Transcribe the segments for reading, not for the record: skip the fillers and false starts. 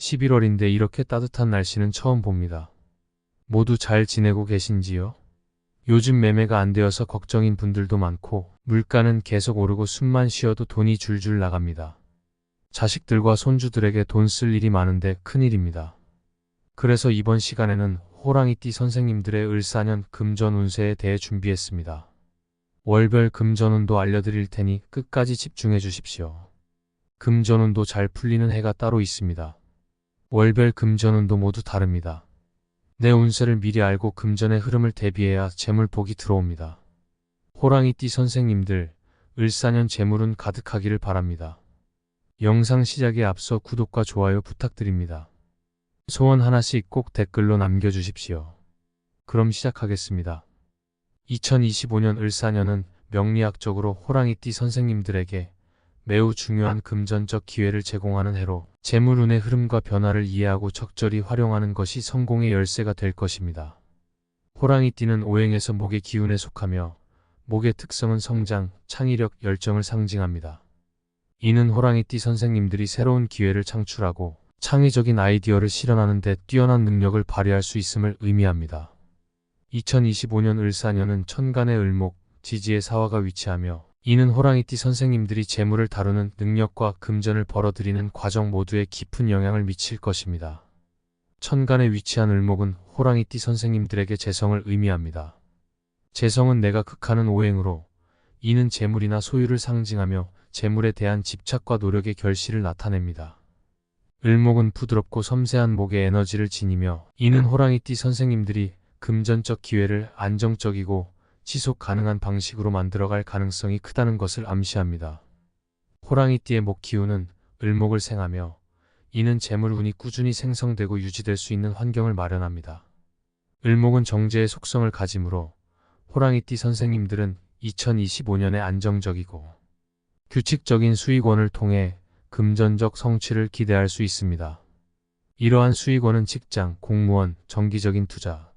11월인데 이렇게 따뜻한 날씨는 처음 봅니다. 모두 잘 지내고 계신지요? 요즘 매매가 안 되어서 걱정인 분들도 많고 물가는 계속 오르고 숨만 쉬어도 돈이 줄줄 나갑니다. 자식들과 손주들에게 돈 쓸 일이 많은데 큰일입니다. 그래서 이번 시간에는 호랑이띠 선생님들의 을사년 금전 운세에 대해 준비했습니다. 월별 금전운도 알려드릴 테니 끝까지 집중해 주십시오. 금전운도 잘 풀리는 해가 따로 있습니다. 월별 금전운도 모두 다릅니다. 내 운세를 미리 알고 금전의 흐름을 대비해야 재물복이 들어옵니다. 호랑이띠 선생님들, 을사년 재물운 가득하기를 바랍니다. 영상 시작에 앞서 구독과 좋아요 부탁드립니다. 소원 하나씩 꼭 댓글로 남겨주십시오. 그럼 시작하겠습니다. 2025년 을사년은 명리학적으로 호랑이띠 선생님들에게 매우 중요한 금전적 기회를 제공하는 해로 재물운의 흐름과 변화를 이해하고 적절히 활용하는 것이 성공의 열쇠가 될 것입니다. 호랑이띠는 오행에서 목의 기운에 속하며 목의 특성은 성장, 창의력, 열정을 상징합니다. 이는 호랑이띠 선생님들이 새로운 기회를 창출하고 창의적인 아이디어를 실현하는 데 뛰어난 능력을 발휘할 수 있음을 의미합니다. 2025년 을사년은 천간의 을목, 지지의 사화가 위치하며 이는 호랑이띠 선생님들이 재물을 다루는 능력과 금전을 벌어들이는 과정 모두에 깊은 영향을 미칠 것입니다. 천간에 위치한 을목은 호랑이띠 선생님들에게 재성을 의미합니다. 재성은 내가 극하는 오행으로 이는 재물이나 소유를 상징하며 재물에 대한 집착과 노력의 결실을 나타냅니다. 을목은 부드럽고 섬세한 목의 에너지를 지니며 이는 호랑이띠 선생님들이 금전적 기회를 안정적이고 지속 가능한 방식으로 만들어갈 가능성이 크다는 것을 암시합니다. 호랑이띠의 목 기운은 을목을 생하며 이는 재물운이 꾸준히 생성되고 유지될 수 있는 환경을 마련합니다. 을목은 정제의 속성을 가지므로 호랑이띠 선생님들은 2025년에 안정적이고 규칙적인 수익원을 통해 금전적 성취를 기대할 수 있습니다. 이러한 수익원은 직장, 공무원, 정기적인 투자,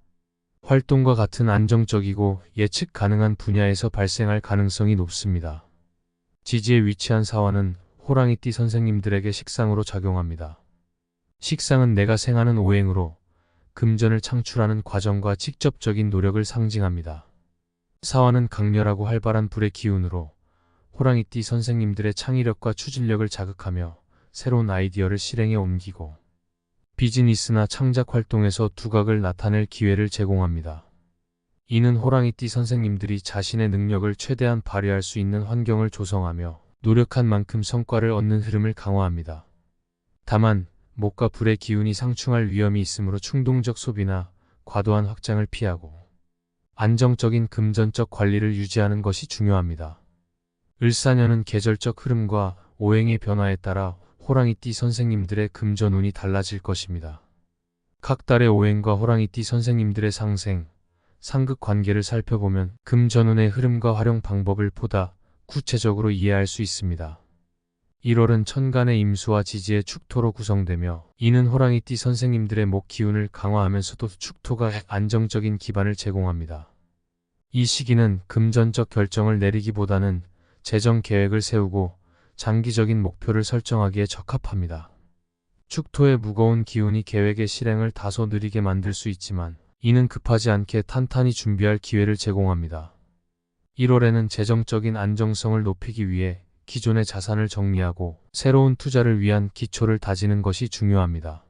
활동과 같은 안정적이고 예측 가능한 분야에서 발생할 가능성이 높습니다. 지지에 위치한 사화는 호랑이띠 선생님들에게 식상으로 작용합니다. 식상은 내가 생하는 오행으로 금전을 창출하는 과정과 직접적인 노력을 상징합니다. 사화는 강렬하고 활발한 불의 기운으로 호랑이띠 선생님들의 창의력과 추진력을 자극하며 새로운 아이디어를 실행에 옮기고 비즈니스나 창작 활동에서 두각을 나타낼 기회를 제공합니다. 이는 호랑이띠 선생님들이 자신의 능력을 최대한 발휘할 수 있는 환경을 조성하며 노력한 만큼 성과를 얻는 흐름을 강화합니다. 다만 목과 불의 기운이 상충할 위험이 있으므로 충동적 소비나 과도한 확장을 피하고 안정적인 금전적 관리를 유지하는 것이 중요합니다. 을사년은 계절적 흐름과 오행의 변화에 따라 호랑이띠 선생님들의 금전운이 달라질 것입니다. 각 달의 오행과 호랑이띠 선생님들의 상생, 상극 관계를 살펴보면 금전운의 흐름과 활용 방법을 보다 구체적으로 이해할 수 있습니다. 1월은 천간의 임수와 지지의 축토로 구성되며 이는 호랑이띠 선생님들의 목 기운을 강화하면서도 축토가 안정적인 기반을 제공합니다. 이 시기는 금전적 결정을 내리기보다는 재정 계획을 세우고 장기적인 목표를 설정하기에 적합합니다. 축토의 무거운 기운이 계획의 실행을 다소 느리게 만들 수 있지만 이는 급하지 않게 탄탄히 준비할 기회를 제공합니다. 1월에는 재정적인 안정성을 높이기 위해 기존의 자산을 정리하고 새로운 투자를 위한 기초를 다지는 것이 중요합니다.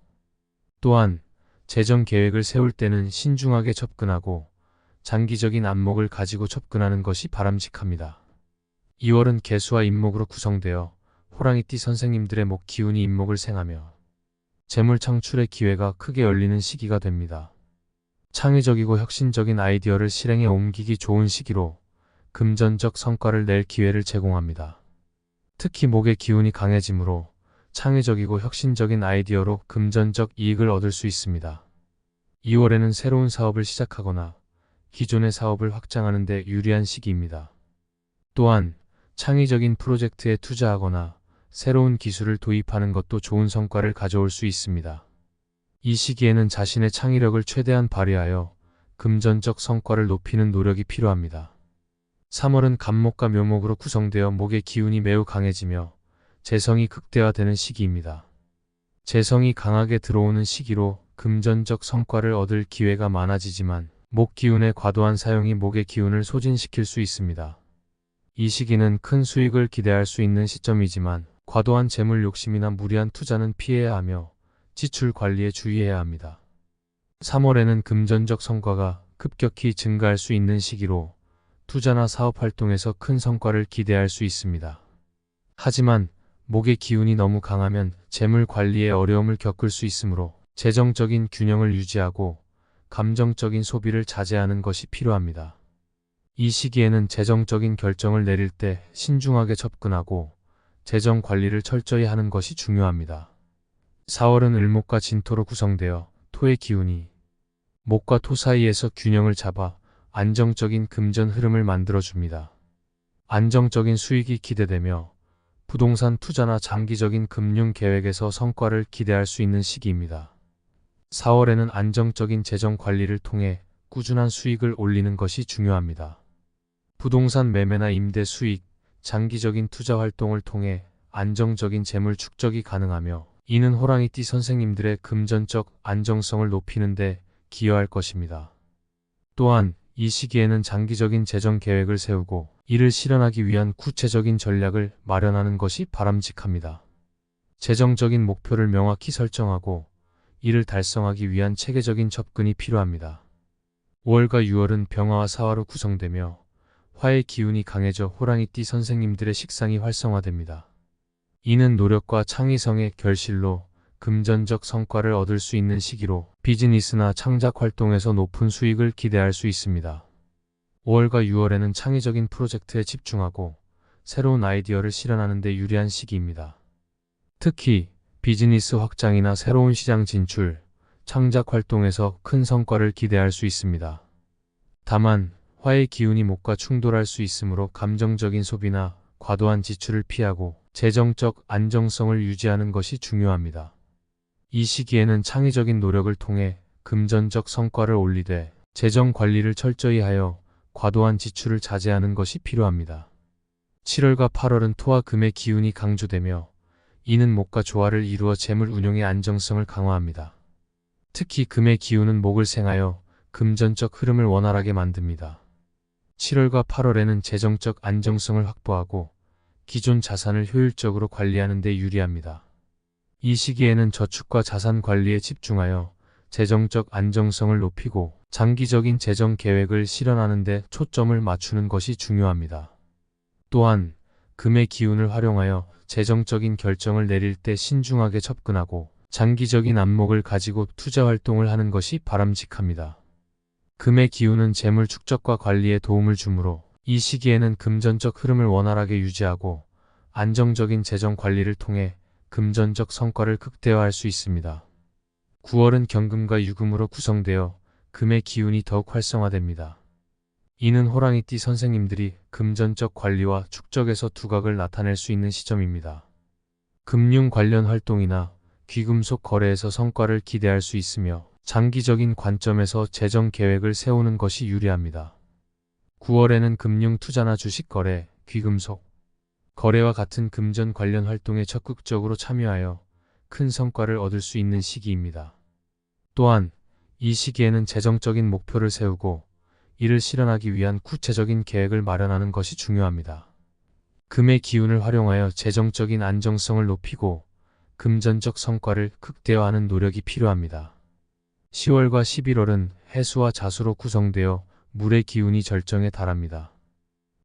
또한 재정 계획을 세울 때는 신중하게 접근하고 장기적인 안목을 가지고 접근하는 것이 바람직합니다. 2월은 개수와 임목으로 구성되어 호랑이띠 선생님들의 목 기운이 임목을 생하며 재물 창출의 기회가 크게 열리는 시기가 됩니다. 창의적이고 혁신적인 아이디어를 실행에 옮기기 좋은 시기로 금전적 성과를 낼 기회를 제공합니다. 특히 목의 기운이 강해지므로 창의적이고 혁신적인 아이디어로 금전적 이익을 얻을 수 있습니다. 2월에는 새로운 사업을 시작하거나 기존의 사업을 확장하는 데 유리한 시기입니다. 또한 창의적인 프로젝트에 투자하거나 새로운 기술을 도입하는 것도 좋은 성과를 가져올 수 있습니다. 이 시기에는 자신의 창의력을 최대한 발휘하여 금전적 성과를 높이는 노력이 필요합니다. 3월은 간목과 묘목으로 구성되어 목의 기운이 매우 강해지며 재성이 극대화되는 시기입니다. 재성이 강하게 들어오는 시기로 금전적 성과를 얻을 기회가 많아지지만 목 기운의 과도한 사용이 목의 기운을 소진시킬 수 있습니다. 이 시기는 큰 수익을 기대할 수 있는 시점이지만 과도한 재물 욕심이나 무리한 투자는 피해야 하며 지출 관리에 주의해야 합니다. 3월에는 금전적 성과가 급격히 증가할 수 있는 시기로 투자나 사업 활동에서 큰 성과를 기대할 수 있습니다. 하지만 목의 기운이 너무 강하면 재물 관리에 어려움을 겪을 수 있으므로 재정적인 균형을 유지하고 감정적인 소비를 자제하는 것이 필요합니다. 이 시기에는 재정적인 결정을 내릴 때 신중하게 접근하고 재정 관리를 철저히 하는 것이 중요합니다. 4월은 을목과 진토로 구성되어 토의 기운이 목과 토 사이에서 균형을 잡아 안정적인 금전 흐름을 만들어줍니다. 안정적인 수익이 기대되며 부동산 투자나 장기적인 금융 계획에서 성과를 기대할 수 있는 시기입니다. 4월에는 안정적인 재정 관리를 통해 꾸준한 수익을 올리는 것이 중요합니다. 부동산 매매나 임대 수익, 장기적인 투자 활동을 통해 안정적인 재물 축적이 가능하며 이는 호랑이띠 선생님들의 금전적 안정성을 높이는 데 기여할 것입니다. 또한 이 시기에는 장기적인 재정 계획을 세우고 이를 실현하기 위한 구체적인 전략을 마련하는 것이 바람직합니다. 재정적인 목표를 명확히 설정하고 이를 달성하기 위한 체계적인 접근이 필요합니다. 5월과 6월은 병화와 사화로 구성되며 화의 기운이 강해져 호랑이띠 선생님들의 식상이 활성화됩니다. 이는 노력과 창의성의 결실로 금전적 성과를 얻을 수 있는 시기로 비즈니스나 창작 활동에서 높은 수익을 기대할 수 있습니다. 5월과 6월에는 창의적인 프로젝트에 집중하고 새로운 아이디어를 실현하는 데 유리한 시기입니다. 특히 비즈니스 확장이나 새로운 시장 진출, 창작 활동에서 큰 성과를 기대할 수 있습니다. 다만 화의 기운이 목과 충돌할 수 있으므로 감정적인 소비나 과도한 지출을 피하고 재정적 안정성을 유지하는 것이 중요합니다. 이 시기에는 창의적인 노력을 통해 금전적 성과를 올리되 재정 관리를 철저히 하여 과도한 지출을 자제하는 것이 필요합니다. 7월과 8월은 토와 금의 기운이 강조되며 이는 목과 조화를 이루어 재물 운용의 안정성을 강화합니다. 특히 금의 기운은 목을 생하여 금전적 흐름을 원활하게 만듭니다. 7월과 8월에는 재정적 안정성을 확보하고 기존 자산을 효율적으로 관리하는 데 유리합니다. 이 시기에는 저축과 자산 관리에 집중하여 재정적 안정성을 높이고 장기적인 재정 계획을 실현하는 데 초점을 맞추는 것이 중요합니다. 또한 금의 기운을 활용하여 재정적인 결정을 내릴 때 신중하게 접근하고 장기적인 안목을 가지고 투자 활동을 하는 것이 바람직합니다. 금의 기운은 재물 축적과 관리에 도움을 주므로 이 시기에는 금전적 흐름을 원활하게 유지하고 안정적인 재정 관리를 통해 금전적 성과를 극대화할 수 있습니다. 9월은 경금과 유금으로 구성되어 금의 기운이 더욱 활성화됩니다. 이는 호랑이띠 선생님들이 금전적 관리와 축적에서 두각을 나타낼 수 있는 시점입니다. 금융 관련 활동이나 귀금속 거래에서 성과를 기대할 수 있으며 장기적인 관점에서 재정 계획을 세우는 것이 유리합니다. 9월에는 금융 투자나 주식 거래, 귀금속 거래와 같은 금전 관련 활동에 적극적으로 참여하여 큰 성과를 얻을 수 있는 시기입니다. 또한 이 시기에는 재정적인 목표를 세우고 이를 실현하기 위한 구체적인 계획을 마련하는 것이 중요합니다. 금의 기운을 활용하여 재정적인 안정성을 높이고 금전적 성과를 극대화하는 노력이 필요합니다. 10월과 11월은 해수와 자수로 구성되어 물의 기운이 절정에 달합니다.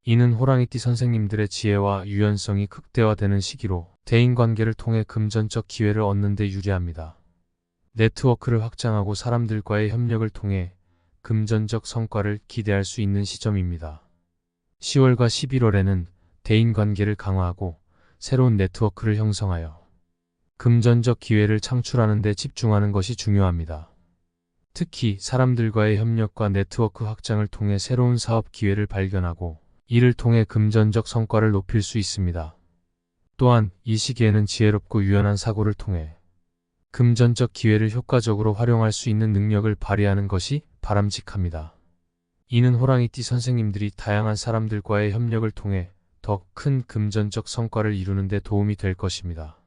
이는 호랑이띠 선생님들의 지혜와 유연성이 극대화되는 시기로 대인관계를 통해 금전적 기회를 얻는 데 유리합니다. 네트워크를 확장하고 사람들과의 협력을 통해 금전적 성과를 기대할 수 있는 시점입니다. 10월과 11월에는 대인관계를 강화하고 새로운 네트워크를 형성하여 금전적 기회를 창출하는 데 집중하는 것이 중요합니다. 특히 사람들과의 협력과 네트워크 확장을 통해 새로운 사업 기회를 발견하고 이를 통해 금전적 성과를 높일 수 있습니다. 또한 이 시기에는 지혜롭고 유연한 사고를 통해 금전적 기회를 효과적으로 활용할 수 있는 능력을 발휘하는 것이 바람직합니다. 이는 호랑이띠 선생님들이 다양한 사람들과의 협력을 통해 더 큰 금전적 성과를 이루는 데 도움이 될 것입니다.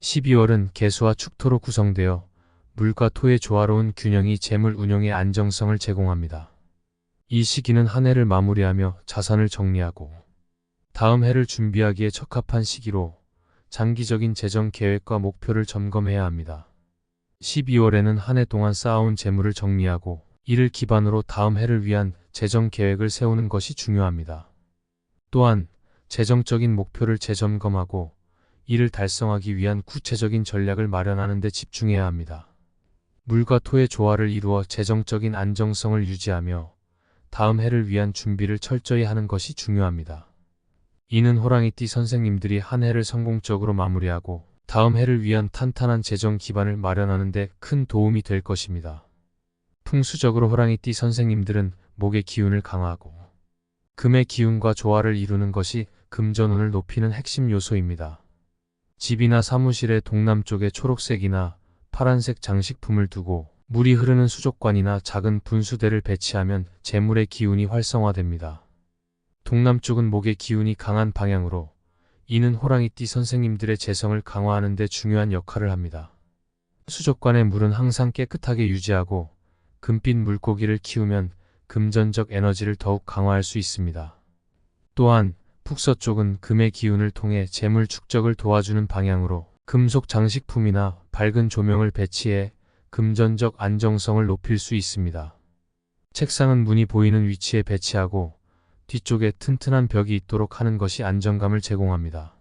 12월은 개수와 축토로 구성되어 물과 토의 조화로운 균형이 재물 운용의 안정성을 제공합니다. 이 시기는 한 해를 마무리하며 자산을 정리하고 다음 해를 준비하기에 적합한 시기로 장기적인 재정 계획과 목표를 점검해야 합니다. 12월에는 한 해 동안 쌓아온 재물을 정리하고 이를 기반으로 다음 해를 위한 재정 계획을 세우는 것이 중요합니다. 또한 재정적인 목표를 재점검하고 이를 달성하기 위한 구체적인 전략을 마련하는 데 집중해야 합니다. 물과 토의 조화를 이루어 재정적인 안정성을 유지하며 다음 해를 위한 준비를 철저히 하는 것이 중요합니다. 이는 호랑이띠 선생님들이 한 해를 성공적으로 마무리하고 다음 해를 위한 탄탄한 재정 기반을 마련하는 데 큰 도움이 될 것입니다. 풍수적으로 호랑이띠 선생님들은 목의 기운을 강화하고 금의 기운과 조화를 이루는 것이 금전운을 높이는 핵심 요소입니다. 집이나 사무실의 동남쪽에 초록색이나 파란색 장식품을 두고 물이 흐르는 수족관이나 작은 분수대를 배치하면 재물의 기운이 활성화됩니다. 동남쪽은 목의 기운이 강한 방향으로 이는 호랑이띠 선생님들의 재성을 강화하는 데 중요한 역할을 합니다. 수족관의 물은 항상 깨끗하게 유지하고 금빛 물고기를 키우면 금전적 에너지를 더욱 강화할 수 있습니다. 또한 북서쪽은 금의 기운을 통해 재물 축적을 도와주는 방향으로 금속 장식품이나 밝은 조명을 배치해 금전적 안정성을 높일 수 있습니다. 책상은 문이 보이는 위치에 배치하고 뒤쪽에 튼튼한 벽이 있도록 하는 것이 안정감을 제공합니다.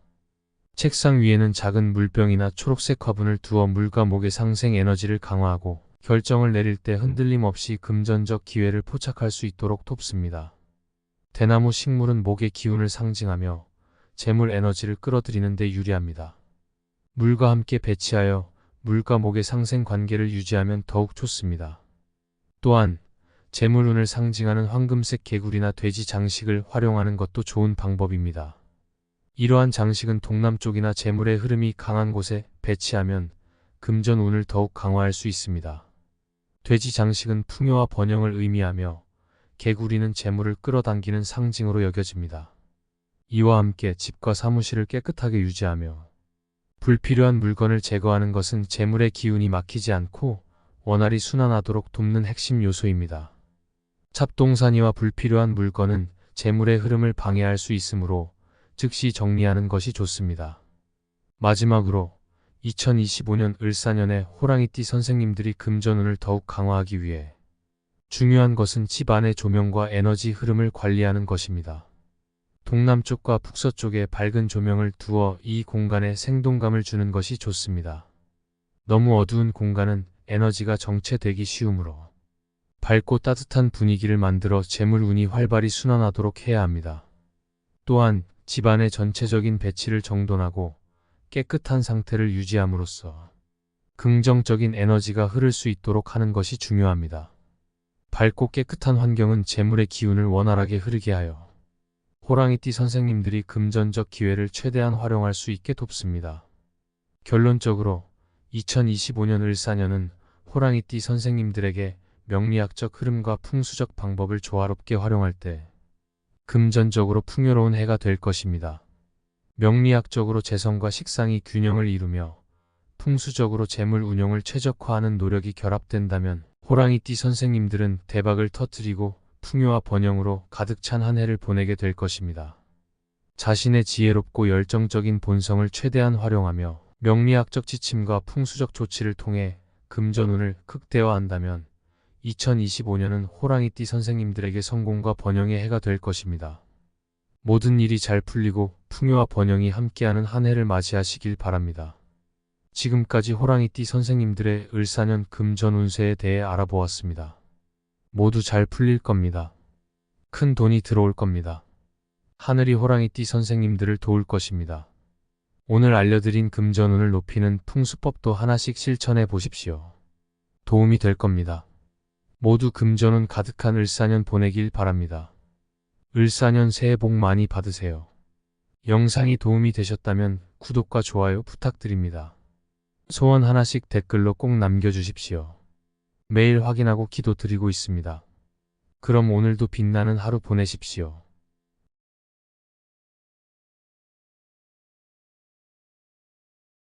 책상 위에는 작은 물병이나 초록색 화분을 두어 물과 목의 상생 에너지를 강화하고 결정을 내릴 때 흔들림 없이 금전적 기회를 포착할 수 있도록 돕습니다. 대나무 식물은 목의 기운을 상징하며 재물 에너지를 끌어들이는 데 유리합니다. 물과 함께 배치하여 물과 목의 상생 관계를 유지하면 더욱 좋습니다. 또한 재물운을 상징하는 황금색 개구리나 돼지 장식을 활용하는 것도 좋은 방법입니다. 이러한 장식은 동남쪽이나 재물의 흐름이 강한 곳에 배치하면 금전운을 더욱 강화할 수 있습니다. 돼지 장식은 풍요와 번영을 의미하며 개구리는 재물을 끌어당기는 상징으로 여겨집니다. 이와 함께 집과 사무실을 깨끗하게 유지하며 불필요한 물건을 제거하는 것은 재물의 기운이 막히지 않고 원활히 순환하도록 돕는 핵심 요소입니다. 잡동사니와 불필요한 물건은 재물의 흐름을 방해할 수 있으므로 즉시 정리하는 것이 좋습니다. 마지막으로 2025년 을사년에 호랑이띠 선생님들이 금전운을 더욱 강화하기 위해 중요한 것은 집 안의 조명과 에너지 흐름을 관리하는 것입니다. 동남쪽과 북서쪽에 밝은 조명을 두어 이 공간에 생동감을 주는 것이 좋습니다. 너무 어두운 공간은 에너지가 정체되기 쉬우므로 밝고 따뜻한 분위기를 만들어 재물운이 활발히 순환하도록 해야 합니다. 또한 집안의 전체적인 배치를 정돈하고 깨끗한 상태를 유지함으로써 긍정적인 에너지가 흐를 수 있도록 하는 것이 중요합니다. 밝고 깨끗한 환경은 재물의 기운을 원활하게 흐르게 하여 호랑이띠 선생님들이 금전적 기회를 최대한 활용할 수 있게 돕습니다. 결론적으로 2025년 을사년은 호랑이띠 선생님들에게 명리학적 흐름과 풍수적 방법을 조화롭게 활용할 때 금전적으로 풍요로운 해가 될 것입니다. 명리학적으로 재성과 식상이 균형을 이루며 풍수적으로 재물 운용을 최적화하는 노력이 결합된다면 호랑이띠 선생님들은 대박을 터뜨리고 풍요와 번영으로 가득 찬 한 해를 보내게 될 것입니다. 자신의 지혜롭고 열정적인 본성을 최대한 활용하며 명리학적 지침과 풍수적 조치를 통해 금전운을 극대화한다면 2025년은 호랑이띠 선생님들에게 성공과 번영의 해가 될 것입니다. 모든 일이 잘 풀리고 풍요와 번영이 함께하는 한 해를 맞이하시길 바랍니다. 지금까지 호랑이띠 선생님들의 을사년 금전 운세에 대해 알아보았습니다. 모두 잘 풀릴 겁니다. 큰 돈이 들어올 겁니다. 하늘이 호랑이띠 선생님들을 도울 것입니다. 오늘 알려드린 금전운을 높이는 풍수법도 하나씩 실천해 보십시오. 도움이 될 겁니다. 모두 금전운 가득한 을사년 보내길 바랍니다. 을사년 새해 복 많이 받으세요. 영상이 도움이 되셨다면 구독과 좋아요 부탁드립니다. 소원 하나씩 댓글로 꼭 남겨주십시오. 매일 확인하고 기도 드리고 있습니다. 그럼 오늘도 빛나는 하루 보내십시오.